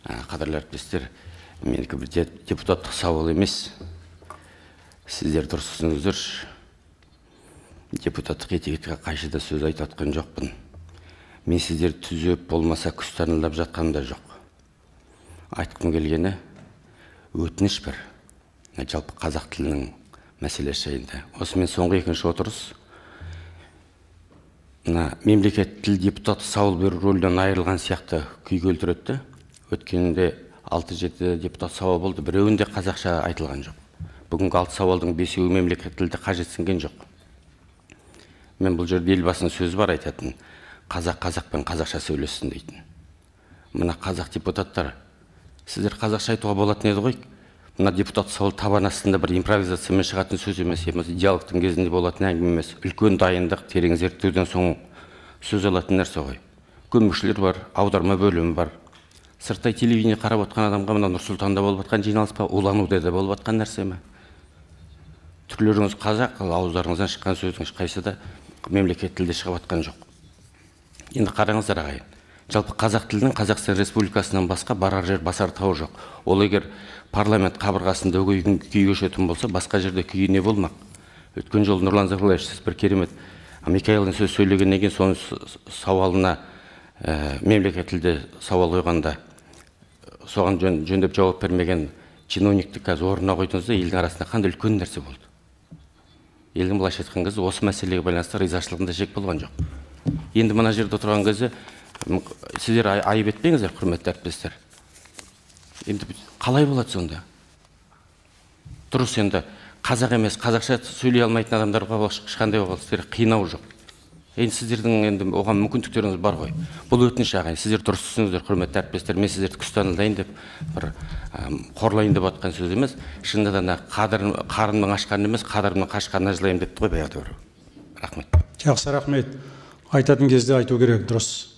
Қадірлі әріптестер, менікі бір депутаттық сауал емес. Сіздер дұрысыңыздар. Депутаттық этикетке қайшы да сөз айтатқан жоқпын. Мен сіздер түзеп болмаса күстанылап жатқаным да жоқ. Айтқым келгені өтініш бір. Жалпы қазақ тілінің мәселесі жайында. Осымен соңғы екінші отырыс. Мемлекет тіл депутаты сауал беру рөлден айырылған сияқты күй келтіреді. Өткенде 6-7 депутат сауал болды, біреуінде қазақша айтылған жоқ. Бүгінгі 6 сауалдың 5-еуі мемлекет тілді қажетсінген жоқ. Мен бұл жерде елбасының сөзі бар айтатын, қазақ қазақпен қазақша сөйлессін дейтін. Мына қазақ депутаттар, сіздер қазақша айтуға болатын еді ғой. Мына депутат сауал табан астында бір импровизациямен шығатын сөз емес, диалогтың кезінде болатын әңгіме емес. Үлкен дайындық, терең зерттеуден соң сөз алатын нәрсе ғой. Көмекшілер бар, аударма бөлімі бар. Сырттай телевидение қарап отқан адамға мына Нұр-Сұлтанда болып жатқан жиналыс па, улануда да болып жатқан нәрсе ме? Түрлеріңіз қазақ, ауыздарыңыздан шыққан сөздің ешқайсысы да мемлекет тілде шығып жатқан жоқ. Енді қараңыздар ағайын. Жалпы қазақ тілінің Қазақстан Республикасынан басқа барар жер басар тау жоқ. Ол егер парламент қабырғасында өгей күй кешетін болса, басқа жерде күйі не болмақ? Өткен жолы Нұрлан Зайроллаевич, сіз бір керемет Микаэлдің сөз сөйлегеннен кейін соның сауалына мемлекет тілде сауал қойғанда соған жөндеп жауап бермеген чиновникті қазір орнына қойдыңыз да, елдің арасында қандай үлкен нәрсе болды. Елдің былайша айтқан кезде осы мәселеге байланысты ризашылығында шек болған жоқ. Енді мына жерде отырған кезде сіздер айып етпеңіздер, құрметті әріптестер. Енді қалай болады сонда? Дұрыс, енді қазақ емес, қазақша сөйлей алмайтын адамдарға ешқандай қинау жоқ. Енді сіздердің енді оған мүмкіндіктеріңіз бар ғой. Бұл өтініш ағайын, сіздер дұрыс түсініңіздер, құрметті әріптестер. Мен сіздерді күстанылдайын деп, бір қорлайын деп атқан сөз емес. Шынында да қарынның ашқаны емес, қадірімнің қашқанына жылайын депті ғой баяғыда бір. Рахмет. Жақсы, рахмет. Айтатын кезде айту керек, дұрыс.